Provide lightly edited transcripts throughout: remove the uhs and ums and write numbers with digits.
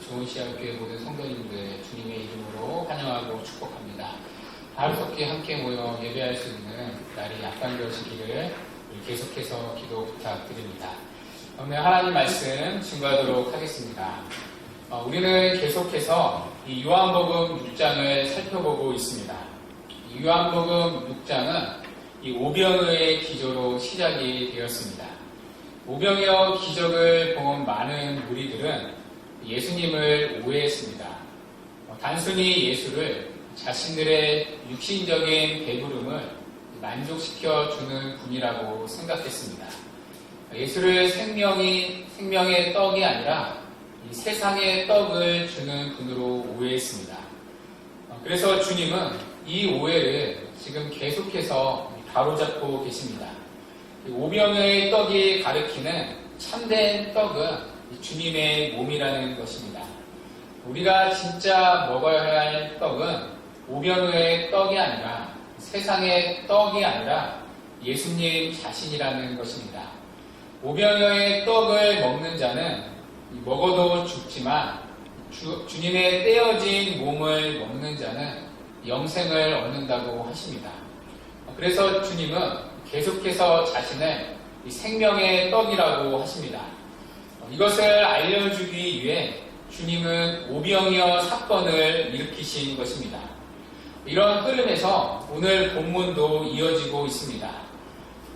좋은 시합교회 모든 성도님들 주님의 이름으로 환영하고 축복합니다. 하루속히 함께 모여 예배할 수 있는 날이 약간되어지기를 계속해서 기도 부탁드립니다. 오늘 하나님 말씀 증거하도록 하겠습니다. 우리는 계속해서 이 요한복음 6장을 살펴보고 있습니다. 이 요한복음 6장은 이 오병이어의 기조로 시작이 되었습니다. 오병이어 기적을 본 많은 무리들은 예수님을 오해했습니다. 단순히 예수를 자신들의 육신적인 배부름을 만족시켜 주는 분이라고 생각했습니다. 예수를 생명의 떡이 아니라 이 세상의 떡을 주는 분으로 오해했습니다. 그래서 주님은 이 오해를 지금 계속해서 바로잡고 계십니다. 오병이어의 떡이 가리키는 참된 떡은 주님의 몸이라는 것입니다. 우리가 진짜 먹어야 할 떡은 오병이어의 떡이 아니라 세상의 떡이 아니라 예수님 자신이라는 것입니다. 오병이어의 떡을 먹는 자는 먹어도 죽지만 주님의 떼어진 몸을 먹는 자는 영생을 얻는다고 하십니다. 그래서 주님은 계속해서 자신을 생명의 떡이라고 하십니다. 이것을 알려주기 위해 주님은 오병이어 사건을 일으키신 것입니다. 이런 흐름에서 오늘 본문도 이어지고 있습니다.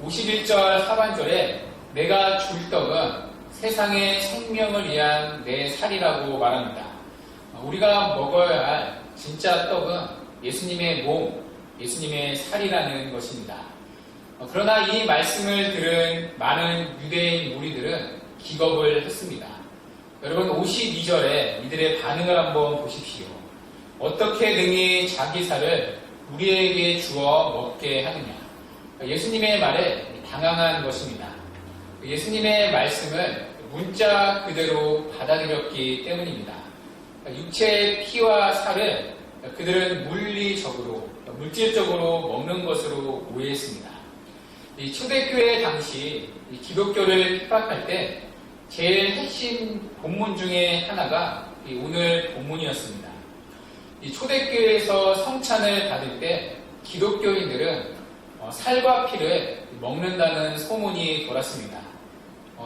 51절 하반절에 내가 줄 떡은 세상의 생명을 위한 내 살이라고 말합니다. 우리가 먹어야 할 진짜 떡은 예수님의 몸, 예수님의 살이라는 것입니다. 그러나 이 말씀을 들은 많은 유대인 무리들은 기겁을 했습니다. 여러분 52절에 이들의 반응을 한번 보십시오. 어떻게 능히 자기 살을 우리에게 주어 먹게 하느냐. 예수님의 말에 당황한 것입니다. 예수님의 말씀을 문자 그대로 받아들였기 때문입니다. 육체의 피와 살을 그들은 물질적으로 먹는 것으로 오해했습니다. 이 초대교회 당시 기독교를 핍박할 때 제일 핵심 본문 중에 하나가 오늘 본문이었습니다. 이 초대교회에서 성찬을 받을 때 기독교인들은 살과 피를 먹는다는 소문이 돌았습니다.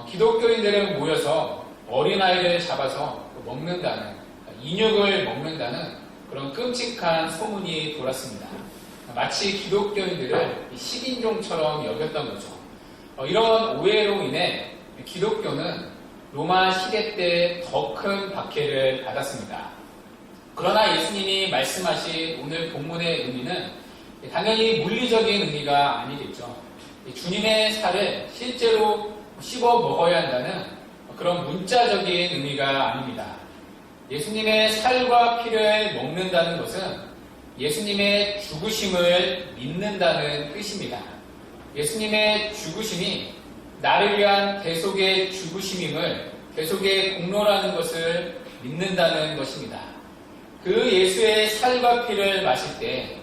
기독교인들은 모여서 어린아이를 잡아서 먹는다는, 인육을 먹는다는 그런 끔찍한 소문이 돌았습니다. 마치 기독교인들을 식인종처럼 여겼던 거죠. 이런 오해로 인해 기독교는 로마 시대 때 더 큰 박해를 받았습니다. 그러나 예수님이 말씀하신 오늘 본문의 의미는 당연히 물리적인 의미가 아니겠죠. 주님의 살을 실제로 씹어 먹어야 한다는 그런 문자적인 의미가 아닙니다. 예수님의 살과 피를 먹는다는 것은 예수님의 죽으심을 믿는다는 뜻입니다. 예수님의 죽으심이 나를 위한 대속의 죽으심임을, 대속의 공로라는 것을 믿는다는 것입니다. 그 예수의 살과 피를 마실 때,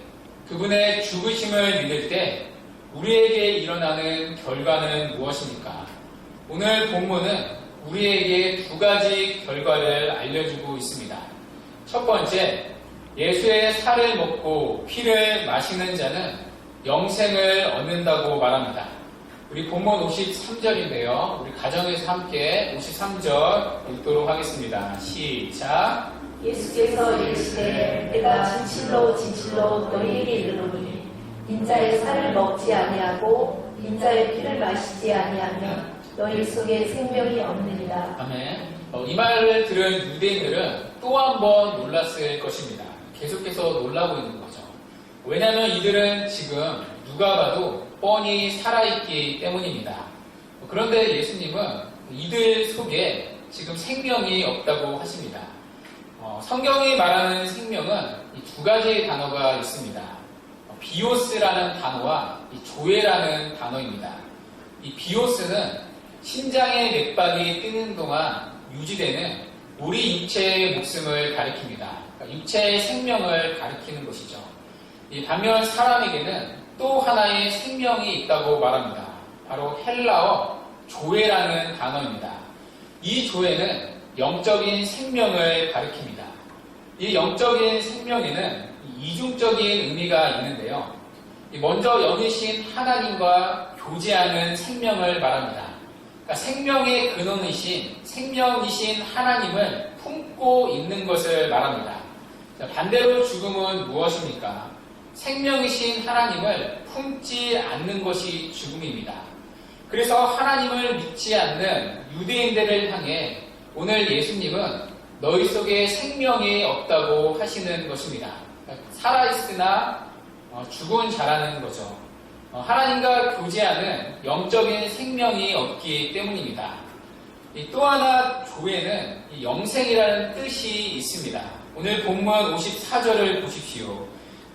그분의 죽으심을 믿을 때 우리에게 일어나는 결과는 무엇입니까? 오늘 본문은 우리에게 두 가지 결과를 알려주고 있습니다. 첫 번째, 예수의 살을 먹고 피를 마시는 자는 영생을 얻는다고 말합니다. 우리 본문 53절인데요. 우리 가정에서 함께 53절 읽도록 하겠습니다. 시작. 예수께서 이르시되 내가 진실로 너희에게 이르노니 인자의 살을 먹지 아니하고 인자의 피를 마시지 아니하면 너희 속에 생명이 없느니라. 아멘. 이 말을 들은 유대인들은 또 한 번 놀랐을 것입니다. 계속해서 놀라고 있는 거죠. 왜냐하면 이들은 지금 누가 봐도 뻔히 살아있기 때문입니다. 그런데 예수님은 이들 속에 지금 생명이 없다고 하십니다. 성경이 말하는 생명은 이 두 가지 단어가 있습니다. 비오스라는 단어와 이 조에라는 단어입니다. 이 비오스는 심장의 맥박이 뜨는 동안 유지되는 우리 육체의 목숨을 가리킵니다. 육체의 생명을 가리키는 것이죠. 반면 사람에게는 또 하나의 생명이 있다고 말합니다. 바로 헬라어 조에라는 단어입니다. 이 조에는 영적인 생명을 가리킵니다. 이 영적인 생명에는 이중적인 의미가 있는데요. 먼저 영이신 하나님과 교제하는 생명을 말합니다. 그러니까 생명의 근원이신 생명이신 하나님을 품고 있는 것을 말합니다. 반대로 죽음은 무엇입니까? 생명이신 하나님을 품지 않는 것이 죽음입니다. 그래서 하나님을 믿지 않는 유대인들을 향해 오늘 예수님은 너희 속에 생명이 없다고 하시는 것입니다. 살아있으나 죽은 자라는 거죠. 하나님과 교제하는 영적인 생명이 없기 때문입니다. 또 하나 교회는 영생이라는 뜻이 있습니다. 오늘 본문 54절을 보십시오.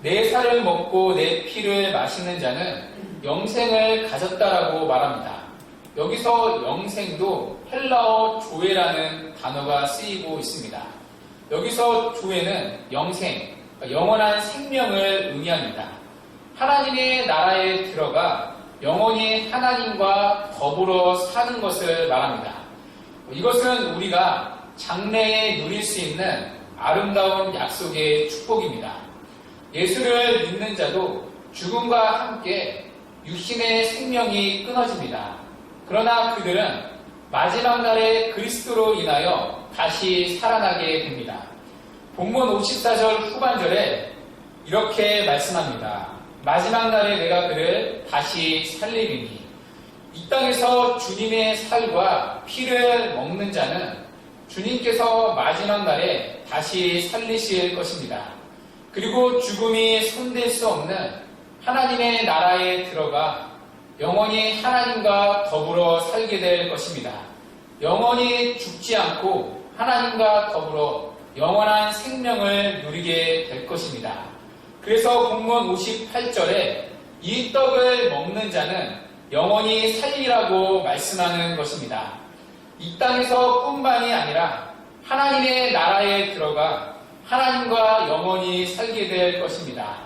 내 살을 먹고 내 피를 마시는 자는 영생을 가졌다라고 말합니다. 여기서 영생도 헬라어 조에라는 단어가 쓰이고 있습니다. 여기서 조에는 영생, 영원한 생명을 의미합니다. 하나님의 나라에 들어가 영원히 하나님과 더불어 사는 것을 말합니다. 이것은 우리가 장래에 누릴 수 있는 아름다운 약속의 축복입니다. 예수를 믿는 자도 죽음과 함께 육신의 생명이 끊어집니다. 그러나 그들은 마지막 날에 그리스도로 인하여 다시 살아나게 됩니다. 본문 54절 후반절에 이렇게 말씀합니다. 마지막 날에 내가 그를 다시 살리리니 이 땅에서 주님의 살과 피를 먹는 자는 주님께서 마지막 날에 다시 살리실 것입니다. 그리고 죽음이 손댈 수 없는 하나님의 나라에 들어가 영원히 하나님과 더불어 살게 될 것입니다. 영원히 죽지 않고 하나님과 더불어 영원한 생명을 누리게 될 것입니다. 그래서 본문 58절에 이 떡을 먹는 자는 영원히 살리라고 말씀하는 것입니다. 이 땅에서 뿐만이 아니라 하나님의 나라에 들어가 하나님과 영원히 살게 될 것입니다.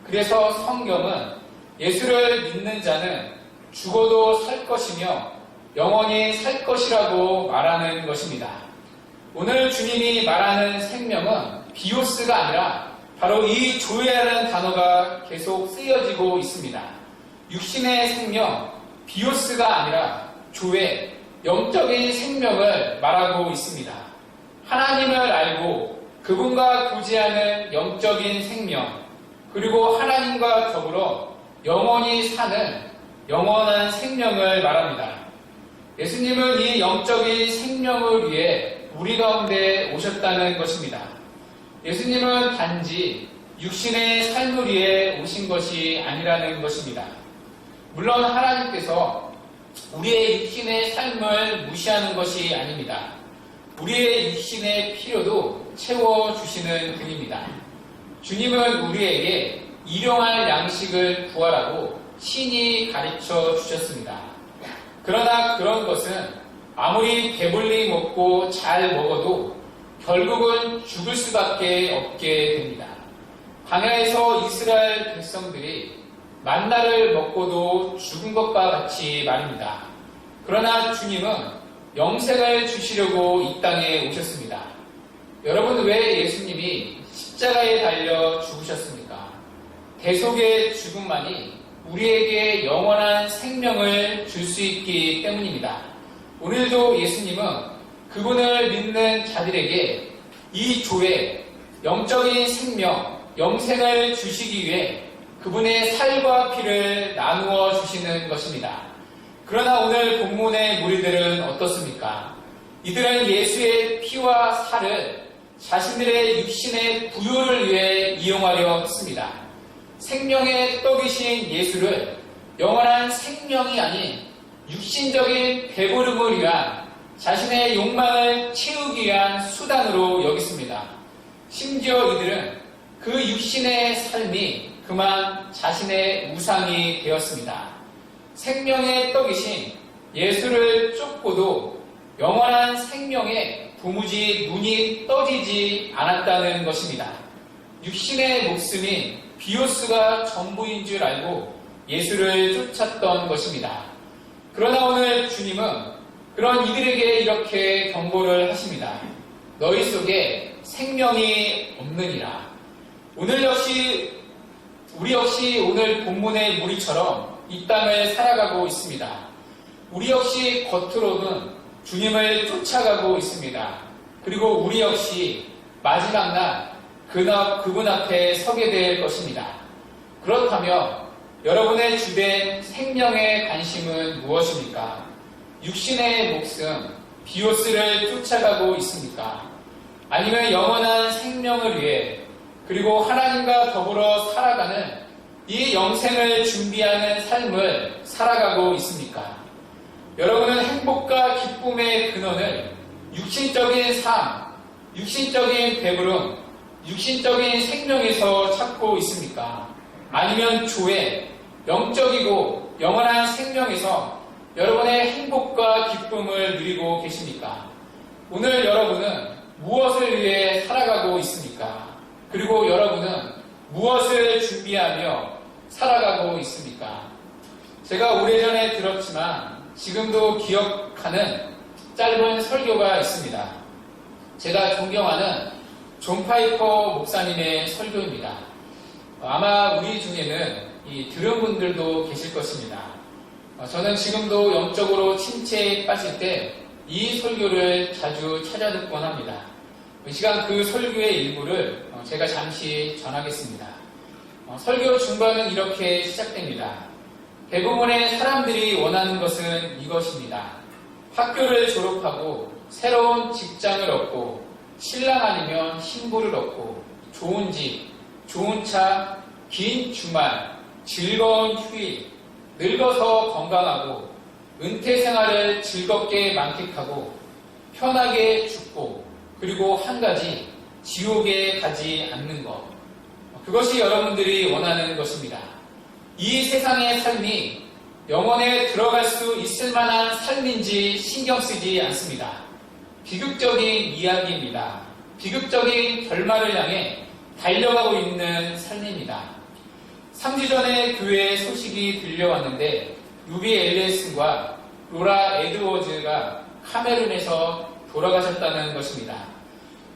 그래서 성경은 예수를 믿는 자는 죽어도 살 것이며 영원히 살 것이라고 말하는 것입니다. 오늘 주님이 말하는 생명은 비오스가 아니라 바로 이 조회라는 단어가 계속 쓰여지고 있습니다. 육신의 생명, 비오스가 아니라 조회, 영적인 생명을 말하고 있습니다. 하나님을 알고 그분과 교제하는 영적인 생명, 그리고 하나님과 더불어 영원히 사는 영원한 생명을 말합니다. 예수님은 이 영적인 생명을 위해 우리 가운데 오셨다는 것입니다. 예수님은 단지 육신의 삶을 위해 오신 것이 아니라는 것입니다. 물론 하나님께서 우리의 육신의 삶을 무시하는 것이 아닙니다. 우리의 육신의 필요도 채워주시는 분입니다. 주님은 우리에게 일용할 양식을 구하라고 신이 가르쳐 주셨습니다. 그러나 그런 것은 아무리 배불리 먹고 잘 먹어도 결국은 죽을 수밖에 없게 됩니다. 광야에서 이스라엘 백성들이 만나를 먹고도 죽은 것과 같이 말입니다. 그러나 주님은 영생을 주시려고 이 땅에 오셨습니다. 여러분, 왜 예수님이 십자가에 달려 죽으셨습니까? 대속의 죽음만이 우리에게 영원한 생명을 줄 수 있기 때문입니다. 오늘도 예수님은 그분을 믿는 자들에게 이 조회, 영적인 생명, 영생을 주시기 위해 그분의 살과 피를 나누어 주시는 것입니다. 그러나 오늘 본문의 무리들은 어떻습니까? 이들은 예수의 피와 살을 자신들의 육신의 부요를 위해 이용하려 했습니다. 생명의 떡이신 예수를 영원한 생명이 아닌 육신적인 배부름을 위한 자신의 욕망을 채우기 위한 수단으로 여겼습니다. 심지어 이들은 그 육신의 삶이 그만 자신의 우상이 되었습니다. 생명의 떡이신 예수를 쫓고도 영원한 생명에 도무지 눈이 떠지지 않았다는 것입니다. 육신의 목숨인 비오스가 전부인 줄 알고 예수를 쫓았던 것입니다. 그러나 오늘 주님은 그런 이들에게 이렇게 경고를 하십니다. 너희 속에 생명이 없느니라. 우리 역시 오늘 본문의 무리처럼 이 땅을 살아가고 있습니다. 우리 역시 겉으로는 주님을 쫓아가고 있습니다. 그리고 우리 역시 마지막 날 그분 앞에 서게 될 것입니다. 그렇다면 여러분의 주된 생명의 관심은 무엇입니까? 육신의 목숨, 비오스를 쫓아가고 있습니까? 아니면 영원한 생명을 위해 그리고 하나님과 더불어 살아가는 이 영생을 준비하는 삶을 살아가고 있습니까? 여러분은 행복과 기쁨의 근원을 육신적인 삶, 육신적인 배부름, 육신적인 생명에서 찾고 있습니까? 아니면 주의 영적이고 영원한 생명에서 여러분의 행복과 기쁨을 누리고 계십니까? 오늘 여러분은 무엇을 위해 살아가고 있습니까? 그리고 여러분은 무엇을 준비하며 살아가고 있습니까? 제가 오래전에 들었지만 지금도 기억하는 짧은 설교가 있습니다. 제가 존경하는 존 파이퍼 목사님의 설교입니다. 아마 우리 중에는 들은 분들도 계실 것입니다. 저는 지금도 영적으로 침체에 빠질 때 이 설교를 자주 찾아 듣곤 합니다. 이 시간 그 설교의 일부를 제가 잠시 전하겠습니다. 설교 중반은 이렇게 시작됩니다. 대부분의 사람들이 원하는 것은 이것입니다. 학교를 졸업하고 새로운 직장을 얻고 신랑 아니면 신부를 얻고 좋은 집, 좋은 차, 긴 주말, 즐거운 휴일, 늙어서 건강하고 은퇴 생활을 즐겁게 만끽하고 편하게 죽고 그리고 한 가지 지옥에 가지 않는 것. 그것이 여러분들이 원하는 것입니다. 이 세상의 삶이 영원에 들어갈 수 있을 만한 삶인지 신경 쓰지 않습니다. 비극적인 이야기입니다. 비극적인 결말을 향해 달려가고 있는 삶입니다. 3주 전에 교회에 소식이 들려왔는데 루비 엘리슨과 로라 에드워즈가 카메룬에서 돌아가셨다는 것입니다.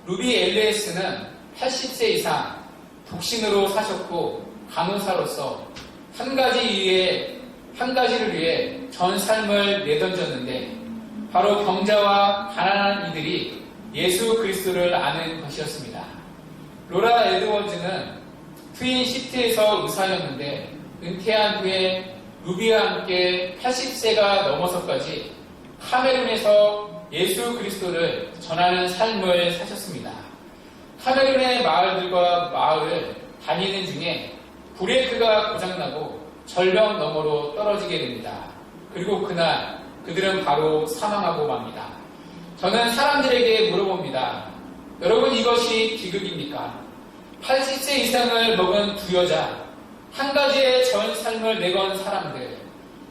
루비 엘리슨은 80세 이상 독신으로 사셨고 간호사로서 한 가지를 위해 전 삶을 내던졌는데 바로 병자와 가난한 이들이 예수 그리스도를 아는 것이었습니다. 로라 에드워즈는 트윈 시티에서 의사였는데 은퇴한 후에 루비와 함께 80세가 넘어서까지 카메룬에서 예수 그리스도를 전하는 삶을 사셨습니다. 카메룬의 마을들과 마을을 다니는 중에 브레이크가 고장나고 절벽 너머로 떨어지게 됩니다. 그리고 그날 그들은 바로 사망하고 맙니다. 저는 사람들에게 물어봅니다. 여러분 이것이 비극입니까? 80세 이상을 먹은 두 여자, 한 가지의 전 삶을 내건 사람들,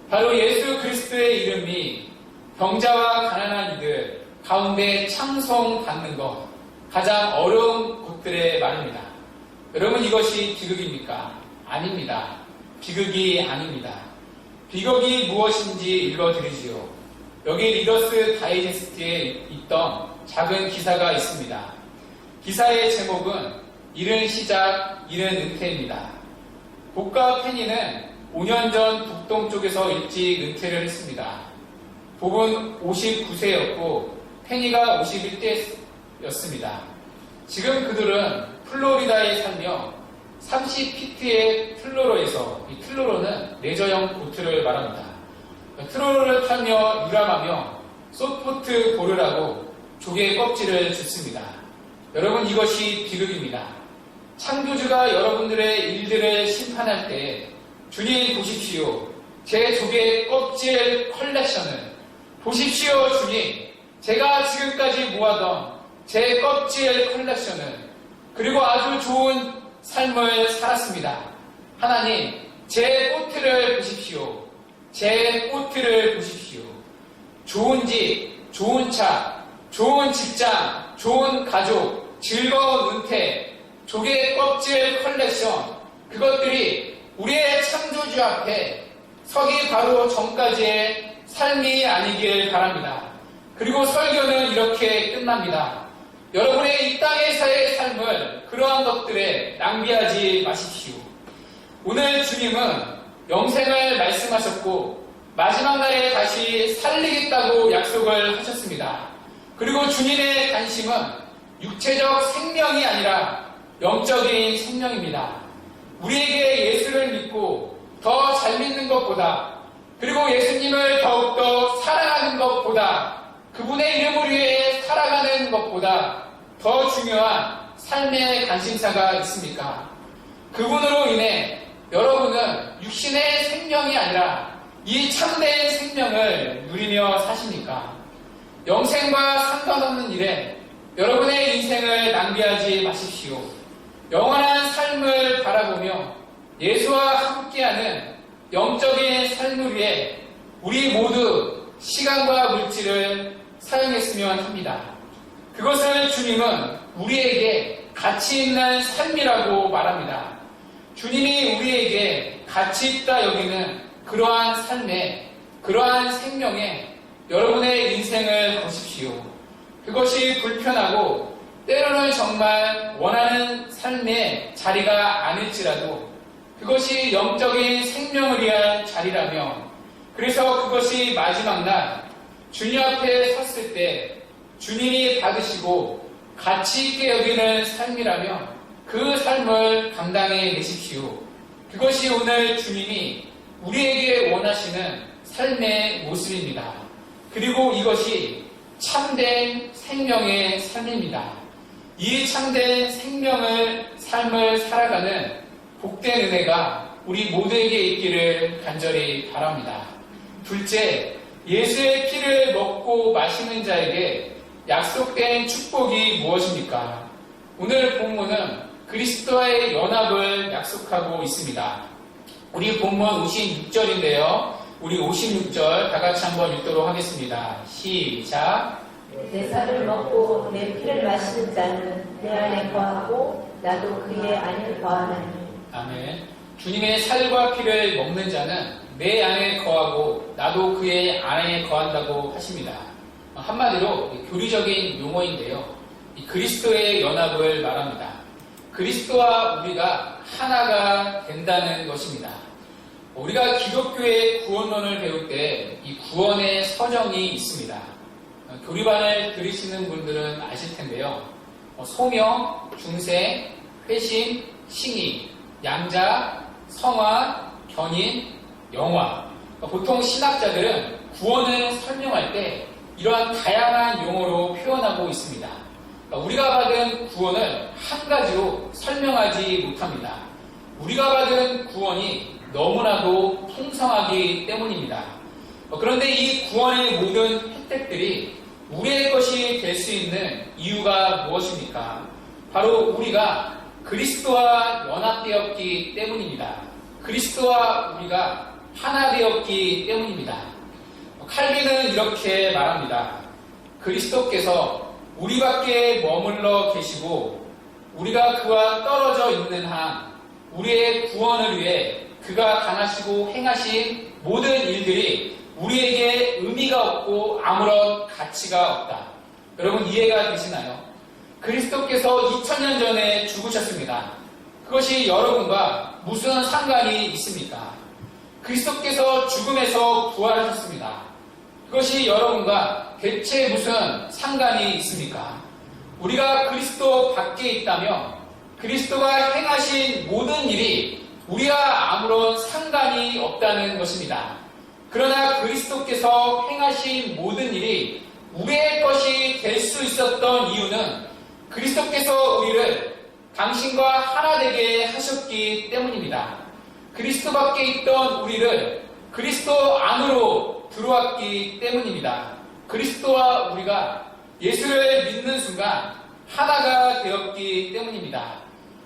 바로 예수 그리스도의 이름이 병자와 가난한 이들 가운데 찬송받는 것, 가장 어려운 곳들의 말입니다. 여러분 이것이 비극입니까? 아닙니다. 비극이 아닙니다. 비극이 무엇인지 읽어드리지요. 여기 리더스 다이제스트에 있던 작은 기사가 있습니다. 기사의 제목은 이른 시작, 이른 은퇴입니다. 복과 페니는 5년 전 북동쪽에서 일찍 은퇴를 했습니다. 복은 59세였고 페니가 51세였습니다. 지금 그들은 플로리다에 살며 30피트의 트로로에서, 이 트로로는 레저형 보트를 말합니다. 트로로를 타며 유람하며 소프트 볼을 하고 조개 껍질을 줍습니다. 여러분 이것이 비극입니다. 창조주가 여러분들의 일들을 심판할 때 주님 보십시오. 제 조개 껍질 컬렉션을 보십시오 주님. 제가 지금까지 모아던 제 껍질 컬렉션을 그리고 아주 좋은 삶을 살았습니다. 하나님 제 꽃들을 보십시오. 제 꽃들을 보십시오. 좋은 집, 좋은 차, 좋은 직장, 좋은 가족, 즐거운 은퇴, 조개 껍질 컬렉션, 그것들이 우리의 창조주 앞에 서기 바로 전까지의 삶이 아니길 바랍니다. 그리고 설교는 이렇게 끝납니다. 여러분의 이 땅에서의 삶을 그러한 것들에 낭비하지 마십시오. 오늘 주님은 영생을 말씀하셨고 마지막 날에 다시 살리겠다고 약속을 하셨습니다. 그리고 주님의 관심은 육체적 생명이 아니라 영적인 생명입니다. 우리에게 예수를 믿고 더 잘 믿는 것보다, 그리고 예수님을 더욱더 사랑하는 것보다, 그분의 이름을 위해 살아가는 것보다 더 중요한 삶의 관심사가 있습니까? 그분으로 인해 여러분은 육신의 생명이 아니라 이 참된 생명을 누리며 사십니까? 영생과 상관없는 일에 여러분의 인생을 낭비하지 마십시오. 영원한 삶을 바라보며 예수와 함께하는 영적인 삶을 위해 우리 모두 시간과 물질을 사용했으면 합니다. 그것을 주님은 우리에게 가치 있는 삶이라고 말합니다. 주님이 우리에게 가치 있다 여기는 그러한 삶에, 그러한 생명에 여러분의 인생을 거십시오. 그것이 불편하고 때로는 정말 원하는 삶의 자리가 아닐지라도 그것이 영적인 생명을 위한 자리라며, 그래서 그것이 마지막 날 주님 앞에 섰을 때 주님이 받으시고 가치 있게 여기는 삶이라며 그 삶을 감당해 내십시오. 그것이 오늘 주님이 우리에게 원하시는 삶의 모습입니다. 그리고 이것이 참된 생명의 삶입니다. 이 참된 삶을 살아가는 복된 은혜가 우리 모두에게 있기를 간절히 바랍니다. 둘째, 예수의 피를 먹고 마시는 자에게 약속된 축복이 무엇입니까? 오늘 본문은 그리스도와의 연합을 약속하고 있습니다. 우리 본문 56절인데요. 우리 56절 다 같이 한번 읽도록 하겠습니다. 시작. 내 살을 먹고 내 피를 마시는 자는 내 안에 거하고 나도 그의 안에 거하나니. 아멘. 주님의 살과 피를 먹는 자는 내 안에 거하고 나도 그의 안에 거한다고 하십니다. 한마디로 교리적인 용어인데요. 이 그리스도의 연합을 말합니다. 그리스도와 우리가 하나가 된다는 것입니다. 우리가 기독교의 구원론을 배울 때 이 구원의 서정이 있습니다. 교리반을 들으시는 분들은 아실 텐데요. 소명, 중생, 회심, 칭의, 양자, 성화, 견인, 영화. 보통 신학자들은 구원을 설명할 때 이러한 다양한 용어로 표현하고 있습니다. 우리가 받은 구원을 한 가지로 설명하지 못합니다. 우리가 받은 구원이 너무나도 풍성하기 때문입니다. 그런데 이 구원의 모든 혜택들이 우리의 것이 될 수 있는 이유가 무엇입니까? 바로 우리가 그리스도와 연합되었기 때문입니다. 그리스도와 우리가 하나 되었기 때문입니다. 칼빈은 이렇게 말합니다. 그리스도께서 우리 밖에 머물러 계시고 우리가 그와 떨어져 있는 한 우리의 구원을 위해 그가 당하시고 행하신 모든 일들이 우리에게 의미가 없고 아무런 가치가 없다. 여러분 이해가 되시나요? 그리스도께서 2000년 전에 죽으셨습니다. 그것이 여러분과 무슨 상관이 있습니까? 그리스도께서 죽음에서 부활하셨습니다. 그것이 여러분과 대체 무슨 상관이 있습니까? 우리가 그리스도 밖에 있다면 그리스도가 행하신 모든 일이 우리와 아무런 상관이 없다는 것입니다. 그러나 그리스도께서 행하신 모든 일이 우리의 것이 될 수 있었던 이유는 그리스도께서 우리를 당신과 하나 되게 하셨기 때문입니다. 그리스도 밖에 있던 우리를 그리스도 안으로 들어왔기 때문입니다. 그리스도와 우리가 예수를 믿는 순간 하나가 되었기 때문입니다.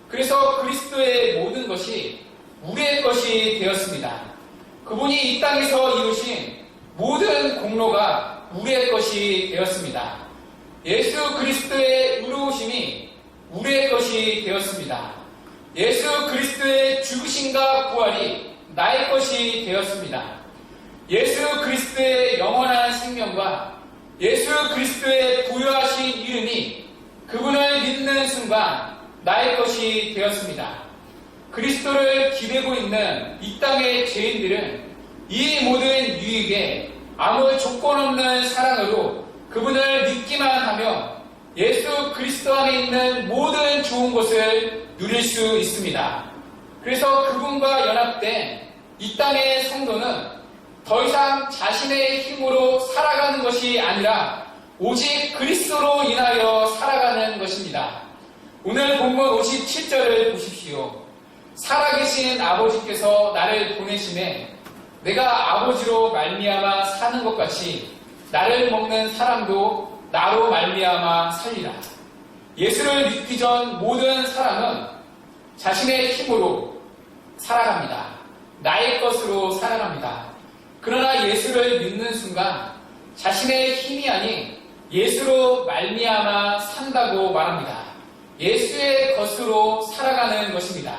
그래서 그리스도의 모든 것이 우리의 것이 되었습니다. 그분이 이 땅에서 이루신 모든 공로가 우리의 것이 되었습니다. 예수 그리스도의 의로우심이 우리의 것이 되었습니다. 예수 그리스도의 죽으심과 부활이 나의 것이 되었습니다. 예수 그리스도의 영원한 생명과 예수 그리스도의 부여하신 이름이 그 나의 것이 되었습니다. 그리스도를 기대고 있는 이 땅의 죄인들은 이 모든 유익에 아무 조건 없는 사랑으로 그분을 믿기만 하며 예수 그리스도 안에 있는 모든 좋은 것을 누릴 수 있습니다. 그래서 그분과 연합된 이 땅의 성도는 더 이상 자신의 힘으로 살아가는 것이 아니라 오직 그리스도로 인하여 살아가는 것입니다. 오늘 본문 57절을 보십시오. 살아계신 아버지께서 나를 보내심에 내가 아버지로 말미암아 사는 것 같이 나를 먹는 사람도 나로 말미암아 살리라. 예수를 믿기 전 모든 사람은 자신의 힘으로 살아갑니다. 나의 것으로 살아갑니다. 그러나 예수를 믿는 순간 자신의 힘이 아닌 예수로 말미암아 산다고 말합니다. 예수의 것으로 살아가는 것입니다.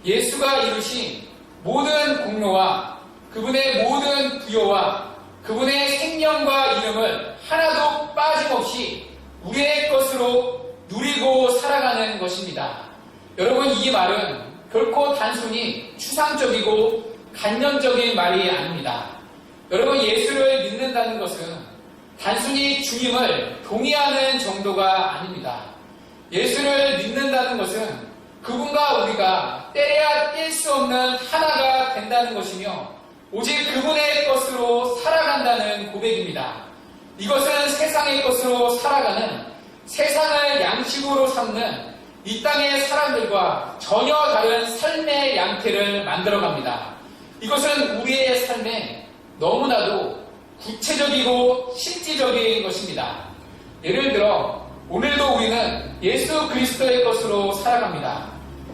예수가 이루신 모든 공로와 그분의 모든 부여와 그분의 생명과 이름을 하나도 빠짐없이 우리의 것으로 누리고 살아가는 것입니다. 여러분, 이 말은 결코 단순히 추상적이고 간념적인 말이 아닙니다. 여러분, 예수를 믿는다는 것은 단순히 주님을 동의하는 정도가 아닙니다. 예수를 믿는다는 것은 그분과 우리가 떼야 뗄 수 없는 하나가 된다는 것이며 오직 그분의 것으로 살아간다는 고백입니다. 이것은 세상의 것으로 살아가는, 세상을 양식으로 삼는 이 땅의 사람들과 전혀 다른 삶의 양태를 만들어갑니다. 이것은 우리의 삶에 너무나도 구체적이고 실질적인 것입니다. 예를 들어 오늘도 우리는 예수 그리스도의 것으로 살아갑니다.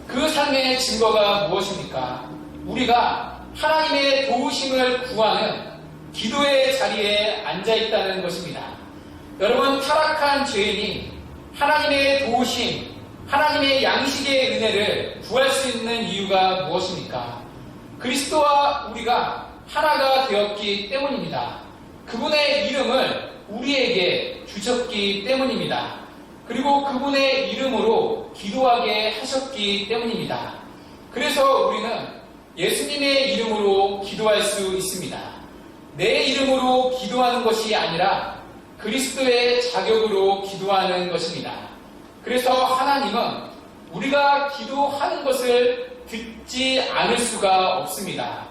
그 삶의 증거가 무엇입니까? 우리가 하나님의 도우심을 구하는 기도의 자리에 앉아있다는 것입니다. 여러분, 타락한 죄인이 하나님의 도우심, 하나님의 양식의 은혜를 구할 수 있는 이유가 무엇입니까? 그리스도와 우리가 하나가 되었기 때문입니다. 그분의 이름을 우리에게 주셨기 때문입니다. 그리고 그분의 이름으로 기도하게 하셨기 때문입니다. 그래서 우리는 예수님의 이름으로 기도할 수 있습니다. 내 이름으로 기도하는 것이 아니라 그리스도의 자격으로 기도하는 것입니다. 그래서 하나님은 우리가 기도하는 것을 듣지 않을 수가 없습니다.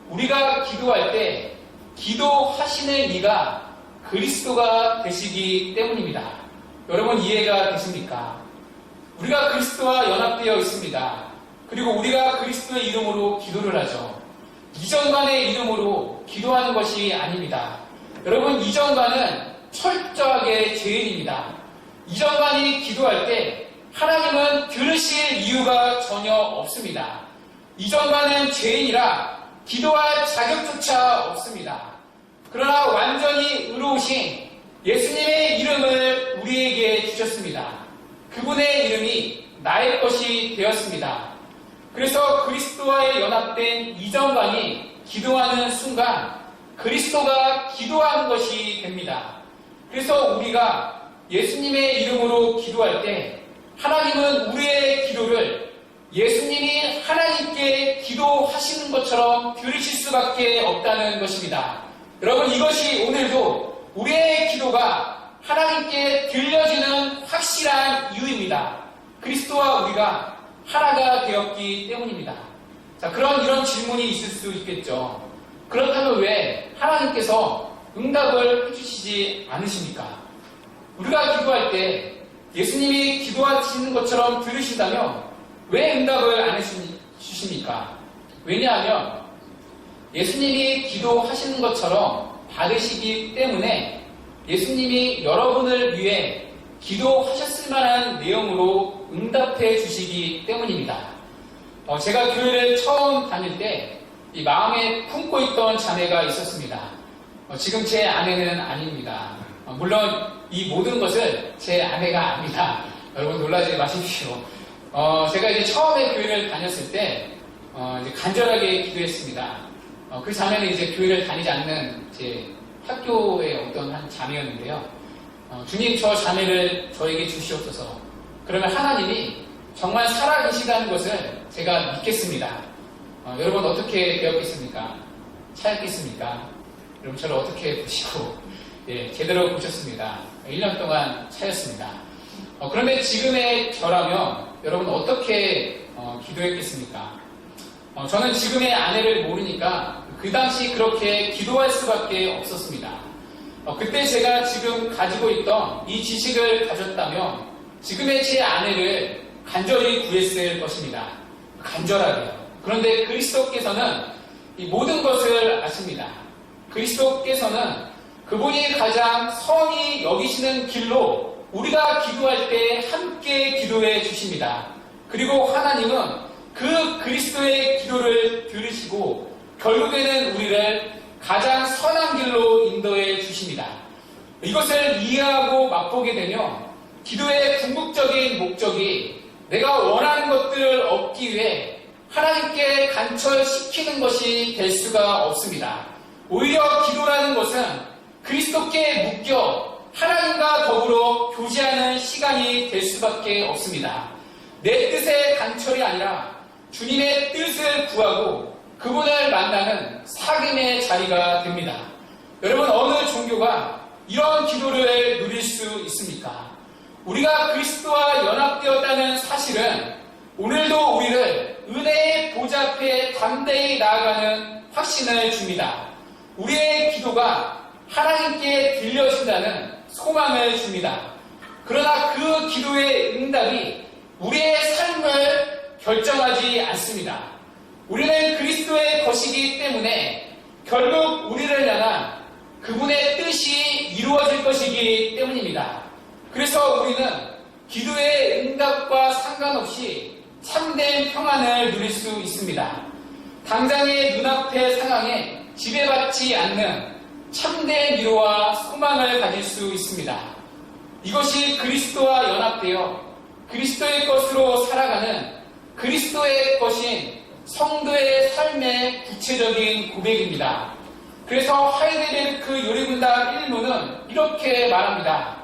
우리가 기도할 때 기도하시는 이가 그리스도가 되시기 때문입니다. 여러분, 이해가 되십니까? 우리가 그리스도와 연합되어 있습니다. 그리고 우리가 그리스도의 이름으로 기도를 하죠. 이전관의 이름으로 기도하는 것이 아닙니다. 여러분, 이전관은 철저하게 죄인입니다. 이전관이 기도할 때 하나님은 들으실 이유가 전혀 없습니다. 이전관은 죄인이라 기도할 자격조차 없습니다. 그러나 완전히 의로우신 예수님의 이름을 우리에게 주셨습니다. 그분의 이름이 나의 것이 되었습니다. 그래서 그리스도와의 연합된 이전관이 기도하는 순간 그리스도가 기도하는 것이 됩니다. 그래서 우리가 예수님의 이름으로 기도할 때 하나님은 우리의 기도를 예수님이 하나님께 기도하시는 것처럼 들으실 수밖에 없다는 것입니다. 여러분, 이것이 오늘도 우리의 기도가 하나님께 들려지는 확실한 이유입니다. 그리스도와 우리가 하나가 되었기 때문입니다. 자, 이런 질문이 있을 수 있겠죠. 그렇다면 왜 하나님께서 응답을 해주시지 않으십니까? 우리가 기도할 때 예수님이 기도하시는 것처럼 들으신다면 왜 응답을 안 해주십니까? 왜냐하면 예수님이 기도하시는 것처럼 받으시기 때문에 예수님이 여러분을 위해 기도하셨을 만한 내용으로 응답해 주시기 때문입니다. 제가 교회를 처음 다닐 때 이 마음에 품고 있던 자매가 있었습니다. 지금 제 아내는 아닙니다. 물론 이 모든 것을 제 아내가 압니다. 여러분 놀라지 마십시오. 제가 이제 처음에 교회를 다녔을 때 이제 간절하게 기도했습니다. 그 자매는 이제 교회를 다니지 않는 제 학교의 어떤 한 자매였는데요. 주님, 저 자매를 저에게 주시옵소서. 그러면 하나님이 정말 살아계시다는 것을 제가 믿겠습니다. 여러분 어떻게 배웠겠습니까? 차였겠습니까? 여러분 저를 어떻게 보시고 제대로 보셨습니다. 1년 동안 차였습니다. 그런데 지금의 저라면 여러분 어떻게 기도했겠습니까? 저는 지금의 아내를 모르니까 그 당시 그렇게 기도할 수밖에 없었습니다. 그때 제가 지금 가지고 있던 이 지식을 가졌다면 지금의 제 아내를 간절히 구했을 것입니다. 간절하게요. 그런데 그리스도께서는 이 모든 것을 아십니다. 그리스도께서는 그분이 가장 선히 여기시는 길로 우리가 기도할 때 함께 기도해 주십니다. 그리고 하나님은 그 그리스도의 기도를 들으시고 결국에는 우리를 가장 선한 길로 인도해 주십니다. 이것을 이해하고 맛보게 되면 기도의 궁극적인 목적이 내가 원하는 것들을 얻기 위해 하나님께 간철시키는 것이 될 수가 없습니다. 오히려 기도라는 것은 그리스도께 묶여 하나님과 더불어 교제하는 시간이 될 수밖에 없습니다. 내 뜻의 간철이 아니라 주님의 뜻을 구하고 그분을 만나는 사귐의 자리가 됩니다. 여러분 어느 종교가 이런 기도를 누릴 수 있습니까? 우리가 그리스도와 연합되었다는 사실은 오늘도 우리를 은혜의 보좌 앞에 담대히 나아가는 확신을 줍니다. 우리의 기도가 하나님께 들려진다는 소망을 줍니다. 그러나 그 기도의 응답이 우리의 삶을 결정하지 않습니다. 우리는 그리스도의 것이기 때문에 결국 우리를 향한 그분의 뜻이 이루어질 것이기 때문입니다. 그래서 우리는 기도의 응답과 상관없이 참된 평안을 누릴 수 있습니다. 당장의 눈앞의 상황에 지배받지 않는 참된 위로와 소망을 가질 수 있습니다. 이것이 그리스도와 연합되어 그리스도의 것으로 살아가는 그리스도의 것인 성도의 삶의 구체적인 고백입니다. 그래서 하이델베르크 요리문답 1문은 이렇게 말합니다.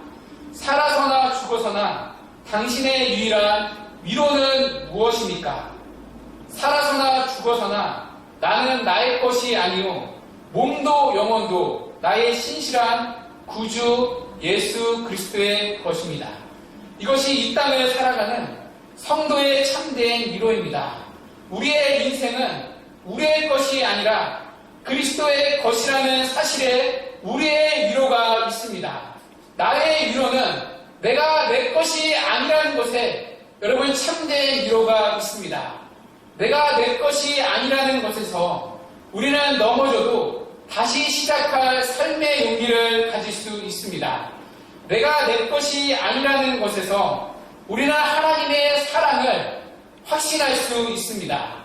살아서나 죽어서나 당신의 유일한 위로는 무엇입니까? 살아서나 죽어서나 나는 나의 것이 아니요 몸도 영혼도 나의 신실한 구주 예수 그리스도의 것입니다. 이것이 이 땅을 살아가는 성도의 참된 위로입니다. 우리의 인생은 우리의 것이 아니라 그리스도의 것이라는 사실에 우리의 위로가 있습니다. 나의 위로는 내가 내 것이 아니라는 것에 여러분 참된 위로가 있습니다. 내가 내 것이 아니라는 것에서 우리는 넘어져도 다시 시작할 삶의 용기를 가질 수 있습니다. 내가 내 것이 아니라는 것에서 우리는 하나님의 사랑을 확신할 수 있습니다.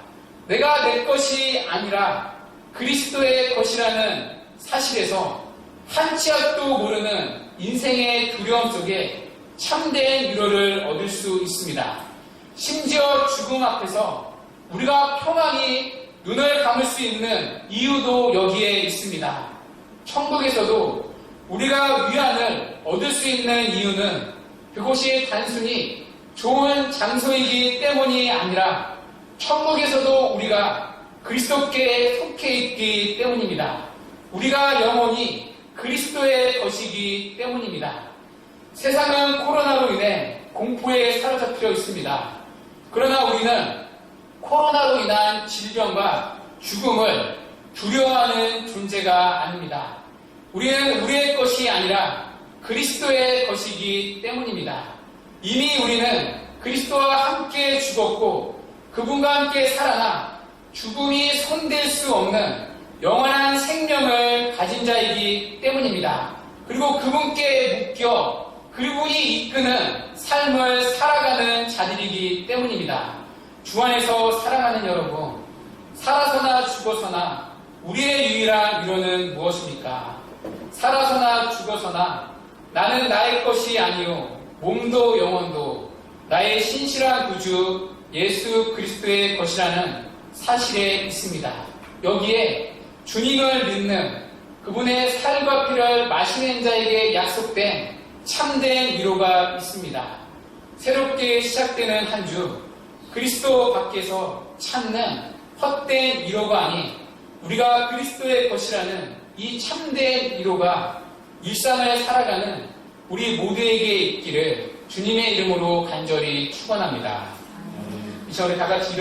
내가 내 것이 아니라 그리스도의 것이라는 사실에서 한 치 앞도 모르는 인생의 두려움 속에 참된 위로를 얻을 수 있습니다. 심지어 죽음 앞에서 우리가 평안히 눈을 감을 수 있는 이유도 여기에 있습니다. 천국에서도 우리가 위안을 얻을 수 있는 이유는 그곳이 단순히 좋은 장소이기 때문이 아니라 천국에서도 우리가 그리스도께 속해 있기 때문입니다. 우리가 영원히 그리스도의 것이기 때문입니다. 세상은 코로나로 인해 공포에 사로잡혀 있습니다. 그러나 우리는 코로나로 인한 질병과 죽음을 두려워하는 존재가 아닙니다. 우리는 우리의 것이 아니라 그리스도의 것이기 때문입니다. 이미 우리는 그리스도와 함께 죽었고 그분과 함께 살아나 죽음이 손댈 수 없는 영원한 생명을 가진 자이기 때문입니다. 그리고 그분께 묶여 그분이 이끄는 삶을 살아가는 자들이기 때문입니다. 주 안에서 사랑하는 여러분, 살아서나 죽어서나 우리의 유일한 위로는 무엇입니까? 살아서나 죽어서나 나는 나의 것이 아니요 몸도 영혼도 나의 신실한 구주 예수 그리스도의 것이라는 사실에 있습니다. 여기에 주님을 믿는 그분의 살과 피를 마시는 자에게 약속된 참된 위로가 있습니다. 새롭게 시작되는 한 주, 그리스도 밖에서 찾는 헛된 위로가 아닌 우리가 그리스도의 것이라는 이 참된 위로가 일상을 살아가는 우리 모두에게 있기를 주님의 이름으로 간절히 축원합니다. 이 시간에 다 같이